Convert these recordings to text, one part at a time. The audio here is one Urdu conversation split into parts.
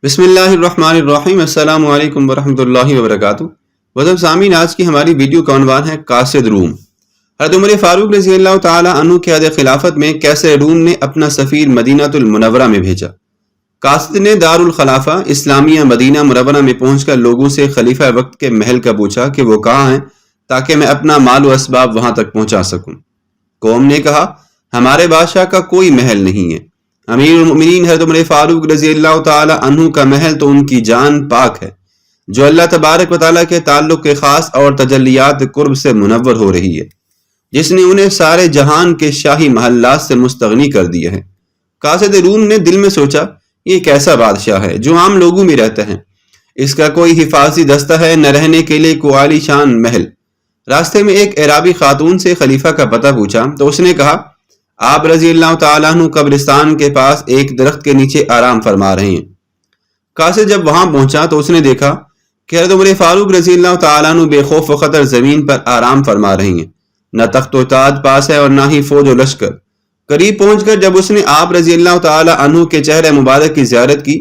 بسم اللہ الرحمن الرحیم۔ السلام علیکم ورحمۃ اللہ وبرکاتہ۔ وطن سامعین، آج کی ہماری ویڈیو کا عنوان ہے قاصد روم۔ حضرت عمر فاروق رضی اللہ تعالی عنہ کے عہد خلافت میں کیسر روم نے اپنا سفیر مدینہ المنورہ میں بھیجا۔ قاصد نے دارالخلافہ اسلامیہ مدینہ منورہ میں پہنچ کر لوگوں سے خلیفہ وقت کے محل کا پوچھا کہ وہ کہاں ہیں تاکہ میں اپنا مال و اسباب وہاں تک پہنچا سکوں۔ قوم نے کہا، ہمارے بادشاہ کا کوئی محل نہیں ہے۔ امیر المؤمنین حضرت عمر فاروق رضی اللہ تعالی عنہ کا محل تو ان کی جان پاک ہے جو اللہ تبارک و تعالیٰ کے تعلق کے خاص اور تجلیات قرب سے منور ہو رہی ہے، جس نے انہیں سارے جہان کے شاہی محلات سے مستغنی کر دیا ہے۔ قاصد روم نے دل میں سوچا، یہ کیسا بادشاہ ہے جو عام لوگوں میں رہتا ہے، اس کا کوئی حفاظتی دستہ ہے، نہ رہنے کے لیے کوئی عالی شان محل۔ راستے میں ایک عرابی خاتون سے خلیفہ کا پتہ پوچھا تو اس نے کہا، آپ رضی اللہ تعالیٰ عنہ قبرستان کے پاس ایک درخت کے نیچے آرام فرما رہے ہیں۔ قاصد جب وہاں پہنچا تو اس نے دیکھا کہ حضرت عمر فاروق رضی اللہ تعالیٰ عنہ بے خوف و خطر زمین پر آرام فرما رہے ہیں، نہ تخت و تاج پاس ہے اور نہ ہی فوج و لشکر۔ قریب پہنچ کر جب اس نے آپ رضی اللہ تعالیٰ عنہ کے چہرہ مبارک کی زیارت کی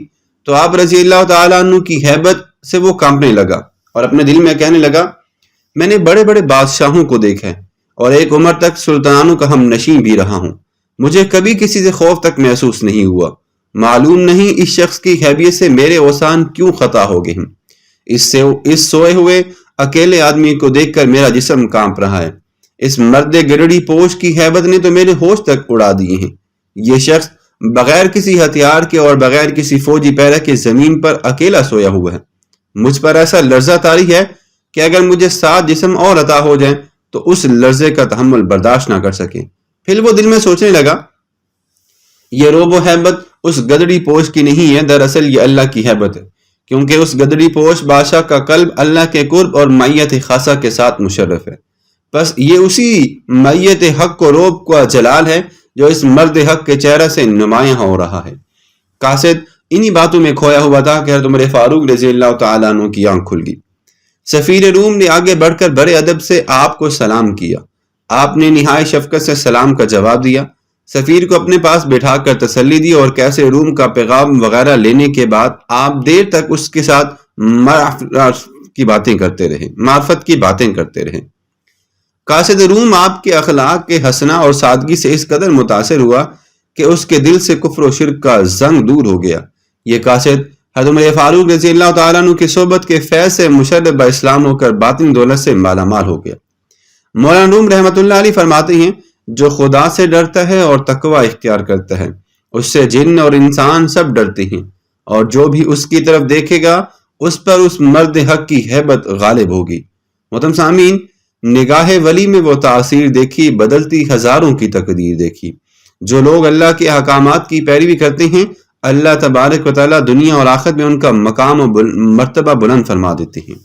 تو آپ رضی اللہ تعالیٰ عنہ کی ہیبت سے وہ کانپنے لگا اور اپنے دل میں کہنے لگا، میں نے بڑے بڑے بادشاہوں کو دیکھا ہے اور ایک عمر تک سلطانوں کا ہم نشین بھی رہا ہوں، مجھے کبھی کسی سے خوف تک محسوس نہیں ہوا۔ معلوم نہیں اس شخص کی حیثیت سے میرے اوسان کیوں خطا ہو گئے ہیں۔ اس سوئے ہوئے اکیلے آدمی کو دیکھ کر میرا جسم کانپ رہا ہے۔ اس مرد گرڑی پوش کی ہیبت نے تو میرے ہوش تک اڑا دیے ہیں۔ یہ شخص بغیر کسی ہتھیار کے اور بغیر کسی فوجی پیرا کے زمین پر اکیلا سویا ہوا ہے۔ مجھ پر ایسا لرزہ طاری ہے کہ اگر مجھے 7 جسم اور عطا ہو جائیں تو اس لرزے کا تحمل برداشت نہ کر سکے۔ پھر وہ دل میں سوچنے لگا، یہ روب و حیبت اس گدڑی پوش کی نہیں ہے، دراصل یہ اللہ کی حیبت ہے، کیونکہ اس گدڑی پوش بادشاہ کا قلب اللہ کے قرب اور معیت خاصہ کے ساتھ مشرف ہے۔ بس یہ اسی معیت حق و روب کا جلال ہے جو اس مرد حق کے چہرہ سے نمایاں ہو رہا ہے۔ قاصد انہی باتوں میں کھویا ہوا تھا کہ حضرت عمر فاروق رضی اللہ تعالیٰ عنہ کی آنکھ کھل گئی۔ سفیر روم نے آگے بڑھ کر بڑے ادب سے آپ کو سلام کیا۔ آپ نے نہایت شفقت سے سلام کا جواب دیا، سفیر کو اپنے پاس بٹھا کر تسلی دی اور کیسے روم کا پیغام وغیرہ لینے کے بعد آپ دیر تک اس کے ساتھ معرفت کی باتیں کرتے رہے۔ قاصد روم آپ کے اخلاق کے حسنہ اور سادگی سے اس قدر متاثر ہوا کہ اس کے دل سے کفر و شرک کا زنگ دور ہو گیا۔ یہ قاصد حضرت عمر فاروق رضی اللہ تعالیٰ عنہ کی صحبت کے فیض سے مشرف با اسلام ہو کر باطن دولت سے مالا مال ہو گیا۔ مولانا روم رحمۃ اللہ علیہ فرماتے ہیں، جو خدا سے ڈرتا ہے اور تقوی اختیار کرتا ہے اس سے جن اور انسان سب ڈرتے ہیں، اور جو بھی اس کی طرف دیکھے گا اس پر اس مرد حق کی ہیبت غالب ہوگی۔ محترم سامعین، نگاہ ولی میں وہ تاثیر دیکھی، بدلتی ہزاروں کی تقدیر دیکھی۔ جو لوگ اللہ کے احکامات کی پیروی کرتے ہیں، اللہ تبارک و تعالیٰ دنیا اور آخرت میں ان کا مقام و مرتبہ بلند فرما دیتے ہیں۔